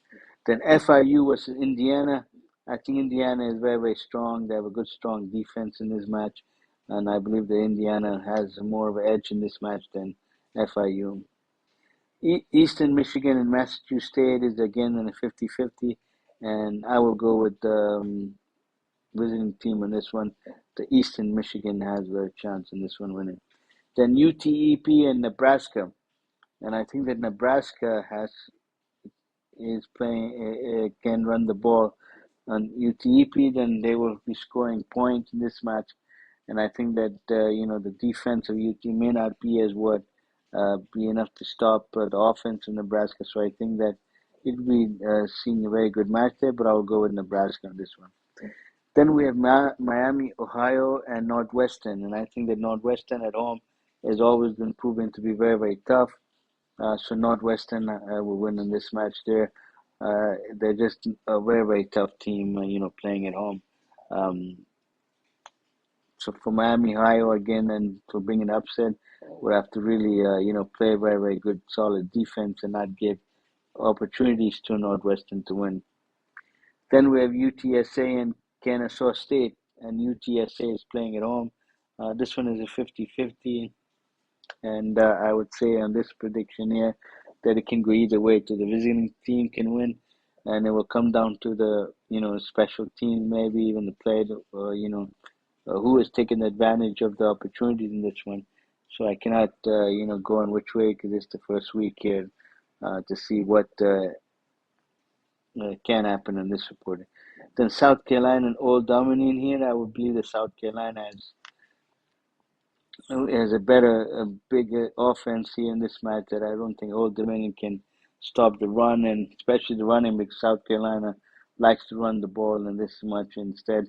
Then FIU versus Indiana. I think Indiana is very, very strong. They have a good, strong defense in this match. And I believe that Indiana has more of an edge in this match than FIU. Eastern Michigan and Massachusetts State is again in a 50-50. And I will go with the visiting team on this one. The Eastern Michigan has a chance in this one winning. Then UTEP and Nebraska. And I think that Nebraska is playing can run the ball on UTEP, then they will be scoring points in this match. And I think that the defense of UT may not be as what be enough to stop the offense in Nebraska. So I think that it will be seeing a very good match there. But I'll go with Nebraska on this one. Then we have Miami, Ohio, and Northwestern, and I think that Northwestern at home has always been proven to be very, very tough. So Northwestern will win in this match there. They're just a very, very tough team, playing at home. Um, so for Miami, Ohio again, and to bring an upset, we have to really, play very, very good, solid defense and not give opportunities to Northwestern to win. Then we have UTSA and Kennesaw State, and UTSA is playing at home. This one is a 50-50. And I would say on this prediction here that it can go either way. To the visiting team can win, and it will come down to the special team, maybe even the player, who has taken advantage of the opportunities in this one. So I cannot go on which way because it's the first week here to see what can happen in this report. Then South Carolina and Old Dominion here. I would believe that South Carolina has a bigger offense here in this match that I don't think Old Dominion can stop the run, and especially the running because South Carolina likes to run the ball in this much instead.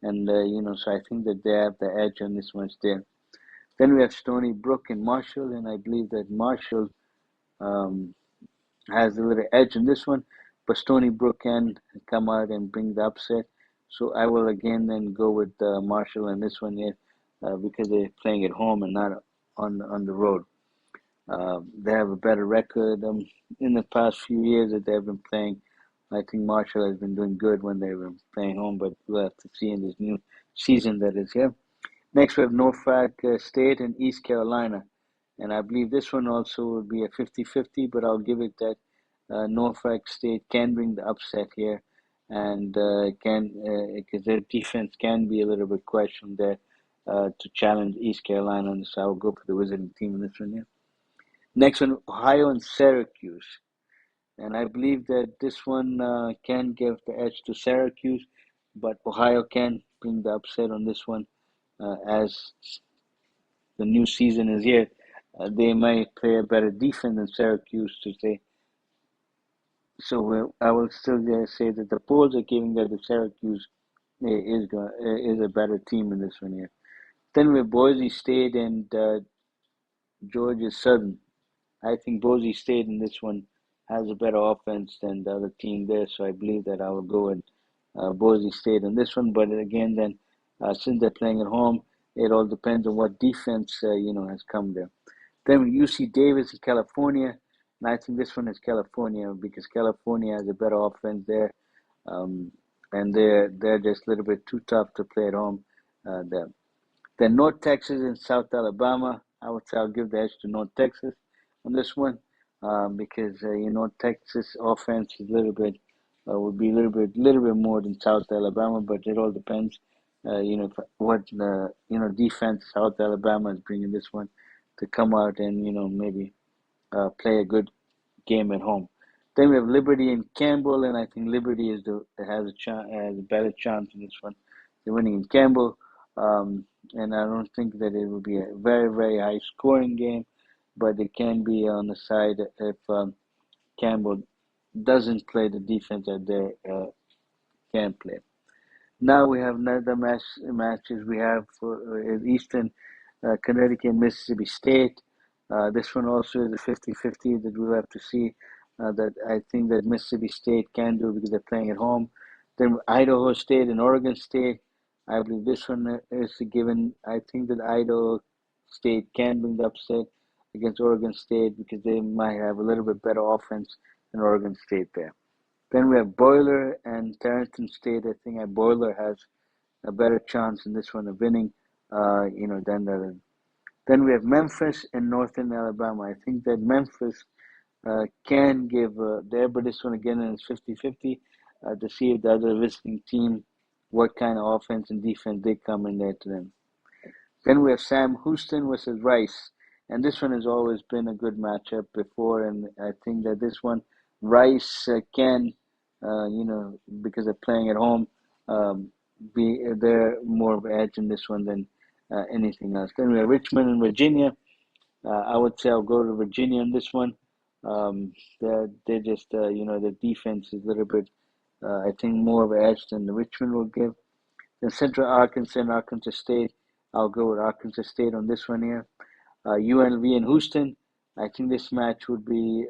And, so I think that they have the edge on this much there. Then we have Stony Brook and Marshall, and I believe that Marshall um, has a little edge in this one, but Stony Brook can come out and bring the upset. So I will again then go with Marshall in this one here because they're playing at home and not on the road. They have a better record in the past few years that they've been playing. I think Marshall has been doing good when they've been playing home, but we'll have to see in this new season that is here. Next, we have Norfolk State and East Carolina. And I believe this one also will be a 50-50, but I'll give it that Norfolk State can bring the upset here and can because their defense can be a little bit questioned there to challenge East Carolina. And so I'll go for the visiting team in this one here. Next one, Ohio and Syracuse. And I believe that this one can give the edge to Syracuse, but Ohio can bring the upset on this one as the new season is here. They might play a better defense than Syracuse to say. So I will still say that the polls are giving that the Syracuse is a better team in this one here. Then we have Boise State and Georgia Southern. I think Boise State in this one has a better offense than the other team there, so I believe that I will go with Boise State in this one. But again, then since they're playing at home, it all depends on what defense has come there. Then UC Davis in California, and I think this one is California because California has a better offense there, and they're just a little bit too tough to play at home. There. Then North Texas and South Alabama, I would say I'll give the edge to North Texas on this one because Texas offense is a little bit would be a little bit more than South Alabama, but it all depends. What defense South Alabama is bringing this one to come out and maybe play a good game at home. Then we have Liberty and Campbell, and I think Liberty has a better chance in this one. They're winning in Campbell, and I don't think that it will be a very very high scoring game, but it can be on the side if Campbell doesn't play the defense that they can play. Now we have another matches we have for Eastern Connecticut and Mississippi State. This one also is a 50-50 that we'll have to see that I think that Mississippi State can do because they're playing at home. Then Idaho State and Oregon State. I believe this one is a given. I think that Idaho State can bring the upset against Oregon State because they might have a little bit better offense than Oregon State there. Then we have Boiler and Tarleton State. I think Boiler has a better chance in this one of winning, than the other. Then we have Memphis and Northern Alabama. I think that Memphis can give there, but this one again is 50-50 to see if the other visiting team, what kind of offense and defense they come in there to them. Then we have Sam Houston versus Rice, and this one has always been a good matchup before, and I think that this one, Rice can, because they're playing at home, they're more of an edge in this one than anything else. Then we have Richmond and Virginia. I would say I'll go to Virginia on this one. They're just, the defense is a little bit, I think, more of an edge than the Richmond will give. Then Central Arkansas and Arkansas State. I'll go with Arkansas State on this one here. UNLV and Houston. I think this match would be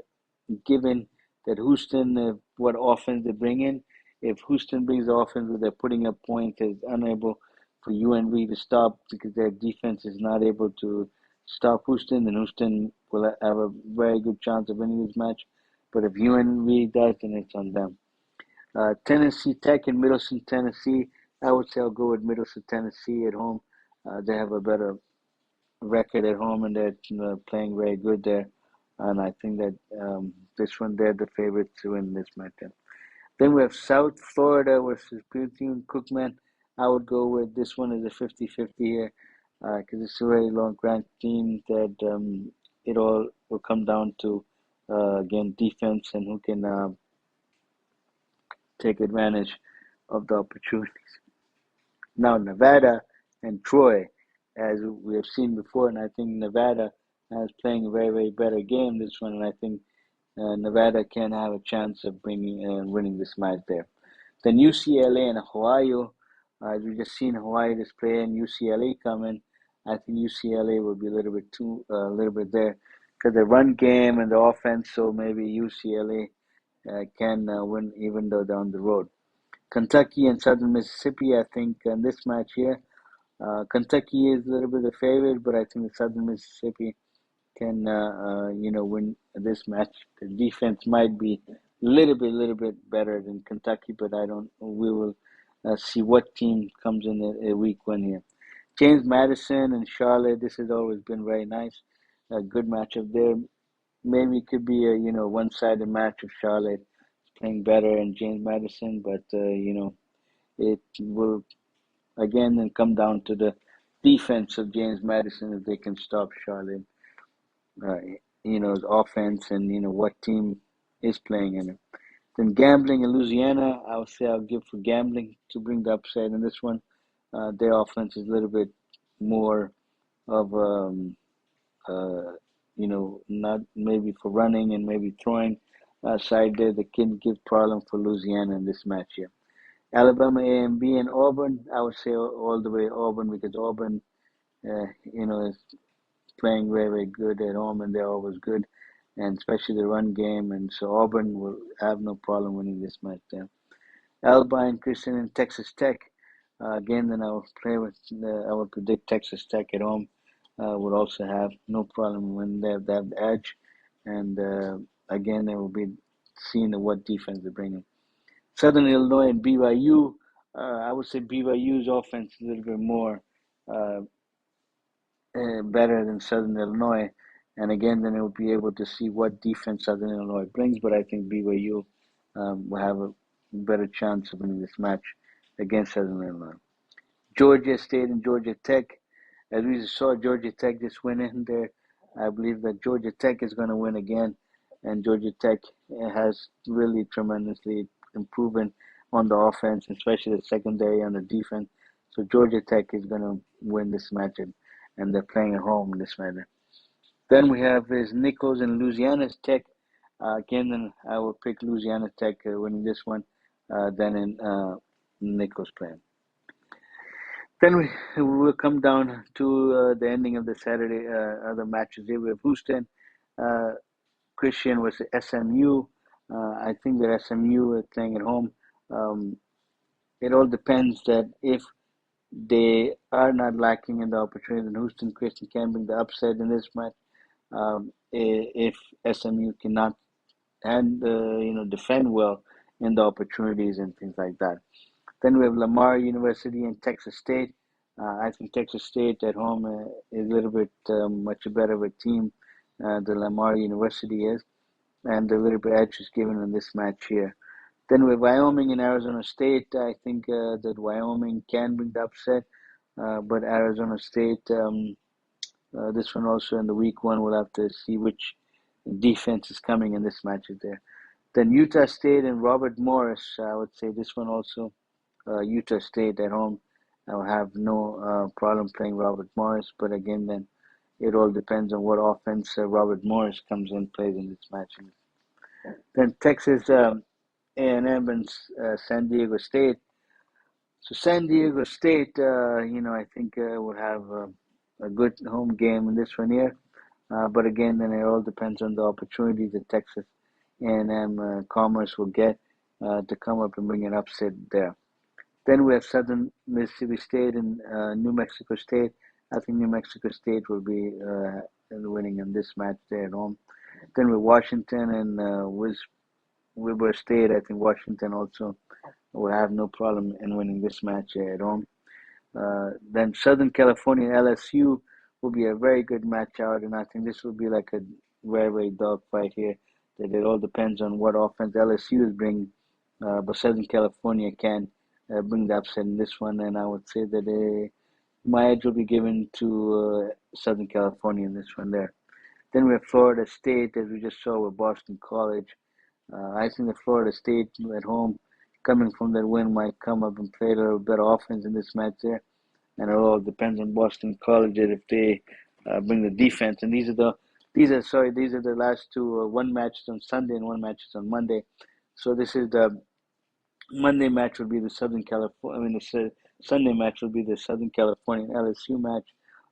given that Houston, what offense they bring in. If Houston brings the offense where they're putting up points, is unable for UNV to stop because their defense is not able to stop Houston, then Houston will have a very good chance of winning this match. But if UNV does, then it's on them. Tennessee Tech and Middleton, Tennessee. I would say I'll go with Middleton, Tennessee at home. They have a better record at home, and they're playing very good there. And I think that this one they're the favorites to win this matchup. Then we have South Florida versus Bethune Cookman. I would go with this one as a 50-50 here because it's a very long ranked team that it all will come down to again defense and who can take advantage of the opportunities. Now Nevada and Troy, as we have seen before, and I think Nevada is playing a very better game this one, and I think Nevada can have a chance of bringing winning this match there. Then UCLA and Ohio, as we just seen Hawaii display and UCLA coming, I think UCLA will be a little bit there because the run game and the offense. So maybe UCLA can win even though they're on the road. Kentucky and Southern Mississippi, I think in this match here, Kentucky is a little bit the favorite, but I think the Southern Mississippi can win this match. The defense might be a little bit better than Kentucky, but I don't. We will see what team comes in a week one here. James Madison and Charlotte. This has always been very nice. A good matchup there. Maybe it could be a one-sided match of Charlotte playing better and James Madison, but it will again then come down to the defense of James Madison if they can stop Charlotte. Uh, his offense and what team is playing in it. Then gambling in Louisiana, I would say I'll give for gambling to bring the upset in this one. Their offense is a little bit more of not maybe for running and maybe throwing side there. They can give problem for Louisiana in this match here. Alabama A&B and Auburn, I would say all the way Auburn because Auburn, is playing very good at home and they're always good, and especially the run game. And so Auburn will have no problem winning this match there. Alabama Christian and Texas Tech. Again, then I will predict Texas Tech at home. Would also have no problem when they have the edge. And again, they will be seeing what defense they bring in. Southern Illinois and BYU. I would say BYU's offense is a little bit more uh, better than Southern Illinois. And again, then we'll be able to see what defense Southern Illinois brings. But I think BYU will have a better chance of winning this match against Southern Illinois. Georgia State and Georgia Tech. As we saw Georgia Tech just win in there, I believe that Georgia Tech is going to win again. And Georgia Tech has really tremendously improved on the offense, especially the secondary and the defense. So Georgia Tech is going to win this match, and they're playing at home in this match. Then we have is Nichols and Louisiana Tech. Again, then I will pick Louisiana Tech winning this one. Then in Nichols playing. Then we will come down to the ending of the Saturday other matches. Here we have Houston uh, Christian versus SMU. I think that SMU is playing at home. Um, it all depends that if they are not lacking in the opportunity, then Houston Christian can bring the upset in this match. If SMU cannot and defend well in the opportunities and things like that. Then we have Lamar University and Texas State. I think Texas State at home is a little bit much better of a team than Lamar University is, and a little bit edge is given in this match here. Then with Wyoming and Arizona State, I think that Wyoming can bring the upset, but Arizona State, this one also in the week one, we'll have to see which defense is coming in this match there. Then Utah State and Robert Morris, I would say this one also, Utah State at home. I will have no problem playing Robert Morris, but again, then it all depends on what offense Robert Morris comes in plays in this match. Then Texas A&M and San Diego State. So San Diego State, I think will have a good home game in this one here. But again, then it all depends on the opportunities that Texas A&M Commerce will get to come up and bring an upset there. Then we have Southern Mississippi State and New Mexico State. I think New Mexico State will be winning in this match there at home. Then with Washington and Weber State, I think Washington also will have no problem in winning this match at home. Then Southern California LSU will be a very good match out, and I think this will be like a very, very dog fight here. That it all depends on what offense LSU is bringing, but Southern California can bring the upset in this one, and I would say that my edge will be given to Southern California in this one there. Then we have Florida State, as we just saw with Boston College. I think that Florida State at home, coming from that win, might come up and play a little better offense in this match there. And it all depends on Boston College if they bring the defense. And these are the last two. One match is on Sunday and one match is on Monday. So this is the Monday match will be the Southern California. I mean, the Sunday match will be the Southern California LSU match.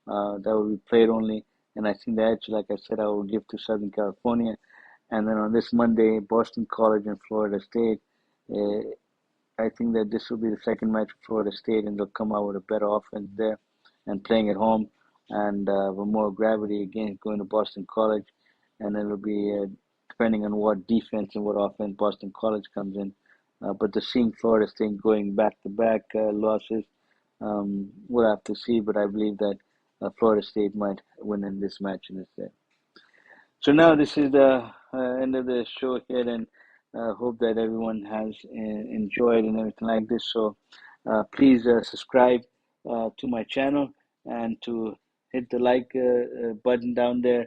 That will be played only, and I think the edge, like I said, I will give to Southern California. And then on this Monday, Boston College and Florida State. Uh, I think that this will be the second match for Florida State, and they'll come out with a better offense there, and playing at home, and with more gravity again going to Boston College, and it'll be depending on what defense and what offense Boston College comes in. But the seeing Florida State going back to back losses, we'll have to see. But I believe that Florida State might win in this match in this day. So now this is the end of the show here, and hope that everyone has enjoyed and everything like this. So please subscribe to my channel and to hit the like button down there